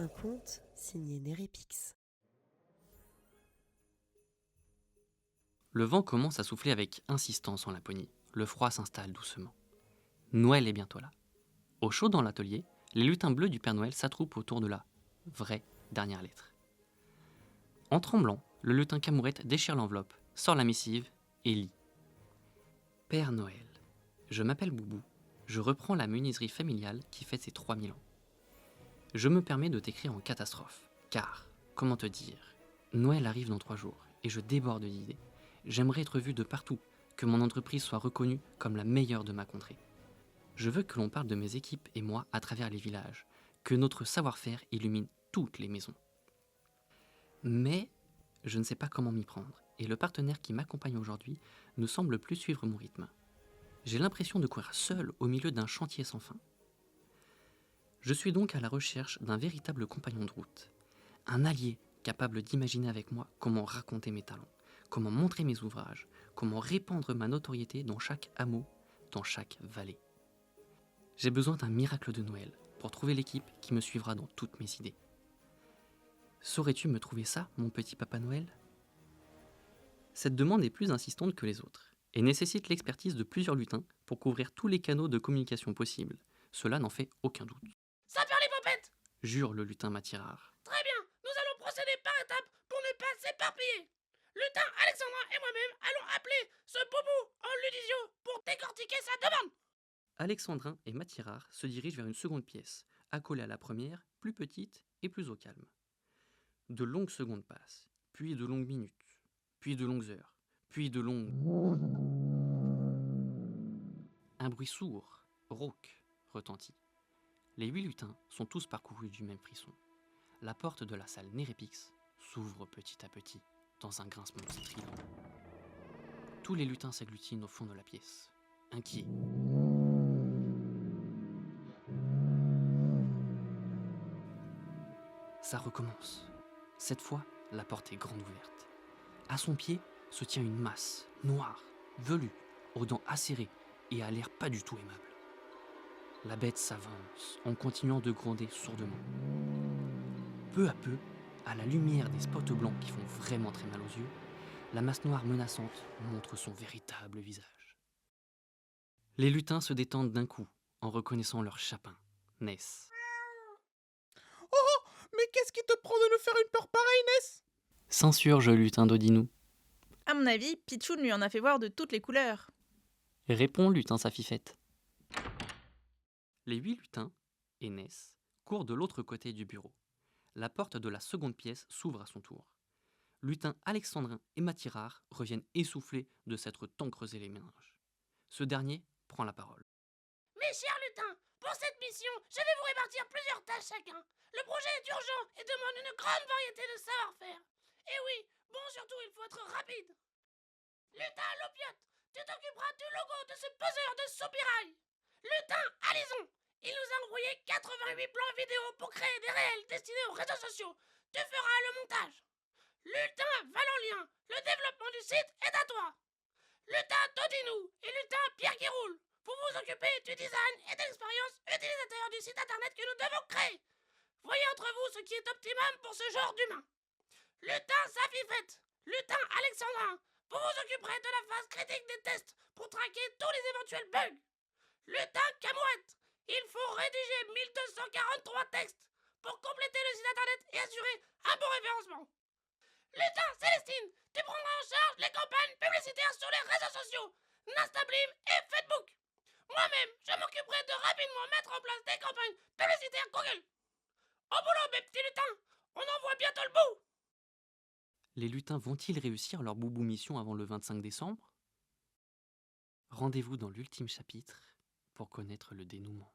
Un conte signé Nérépix. Le vent commence à souffler avec insistance en Laponie. Le froid s'installe doucement. Noël est bientôt là. Au chaud dans l'atelier, les lutins bleus du Père Noël s'attroupent autour de la vraie dernière lettre. En tremblant, le lutin Camourette déchire l'enveloppe, sort la missive et lit. Père Noël, je m'appelle Boubou. Je reprends la menuiserie familiale qui fête ses 3000 ans. Je me permets de t'écrire en catastrophe, car, comment te dire, Noël arrive dans 3 jours et je déborde d'idées. J'aimerais être vu de partout, que mon entreprise soit reconnue comme la meilleure de ma contrée. Je veux que l'on parle de mes équipes et moi à travers les villages, que notre savoir-faire illumine toutes les maisons. Mais je ne sais pas comment m'y prendre, et le partenaire qui m'accompagne aujourd'hui ne semble plus suivre mon rythme. J'ai l'impression de courir seul au milieu d'un chantier sans fin. Je suis donc à la recherche d'un véritable compagnon de route, un allié capable d'imaginer avec moi comment raconter mes talents, comment montrer mes ouvrages, comment répandre ma notoriété dans chaque hameau, dans chaque vallée. J'ai besoin d'un miracle de Noël pour trouver l'équipe qui me suivra dans toutes mes idées. Saurais-tu me trouver ça, mon petit Papa Noël ? Cette demande est plus insistante que les autres et nécessite l'expertise de plusieurs lutins pour couvrir tous les canaux de communication possibles. Cela n'en fait aucun doute. Ça perd les popettes! Jure le lutin Matirard. Très bien, nous allons procéder par étapes pour ne pas s'éparpiller. Lutin Alexandrin et moi-même allons appeler ce boubou en ludisio pour décortiquer sa demande. Alexandrin et Matirard se dirigent vers une seconde pièce, accolée à la première, plus petite et plus au calme. De longues secondes passent, puis de longues minutes, puis de longues heures, puis de longues... Un bruit sourd, rauque, retentit. Les 8 lutins sont tous parcourus du même frisson. La porte de la salle Nérépix s'ouvre petit à petit, dans un grincement strident. Tous les lutins s'agglutinent au fond de la pièce, inquiets. Ça recommence. Cette fois, la porte est grande ouverte. À son pied se tient une masse, noire, velue, aux dents acérées et à l'air pas du tout aimable. La bête s'avance en continuant de gronder sourdement. Peu à peu, à la lumière des spots blancs qui font vraiment très mal aux yeux, la masse noire menaçante montre son véritable visage. Les lutins se détendent d'un coup en reconnaissant leur chapin, Ness. Oh, mais qu'est-ce qui te prend de nous faire une peur pareille, Ness? S'insurge le lutin d'Odinou. À mon avis, Pichoun lui en a fait voir de toutes les couleurs. Répond lutin sa fifette. Les 8 lutins et Ness courent de l'autre côté du bureau. La porte de la seconde pièce s'ouvre à son tour. Lutin Alexandrin et Matirard reviennent essoufflés de s'être tant creusé les méninges. Ce dernier prend la parole. Mes chers lutins, pour cette mission, je vais vous répartir plusieurs tâches chacun. Le projet est urgent et demande une grande variété de savoir-faire. Et oui, bon surtout, il faut être rapide. Lutin Lopiote, tu t'occuperas du logo de ce poseur de soupirail. Lutin Alison, il nous a envoyé 88 plans vidéo pour créer des réels destinés aux réseaux sociaux. Tu feras le montage. Lutin Valenlien, le développement du site est à toi. Lutin Dodinou et Lutin Pierre qui roule, vous vous occupez du design et de l'expérience utilisateur du site internet que nous devons créer. Voyez entre vous ce qui est optimum pour ce genre d'humain. Lutin Safifette, Lutin Alexandrin, vous vous occuperez de la phase critique des tests pour traquer tous les éventuels bugs. Lutin Camouette, il faut rédiger 1243 textes pour compléter le site internet et assurer un bon référencement. Lutin Célestine, tu prendras en charge les campagnes publicitaires sur les réseaux sociaux, Nastablim et Facebook. Moi-même, je m'occuperai de rapidement mettre en place des campagnes publicitaires Google. Au boulot, mes petits lutins, on en voit bientôt le bout. Les lutins vont-ils réussir leur boubou mission avant le 25 décembre ? Rendez-vous dans l'ultime chapitre pour connaître le dénouement.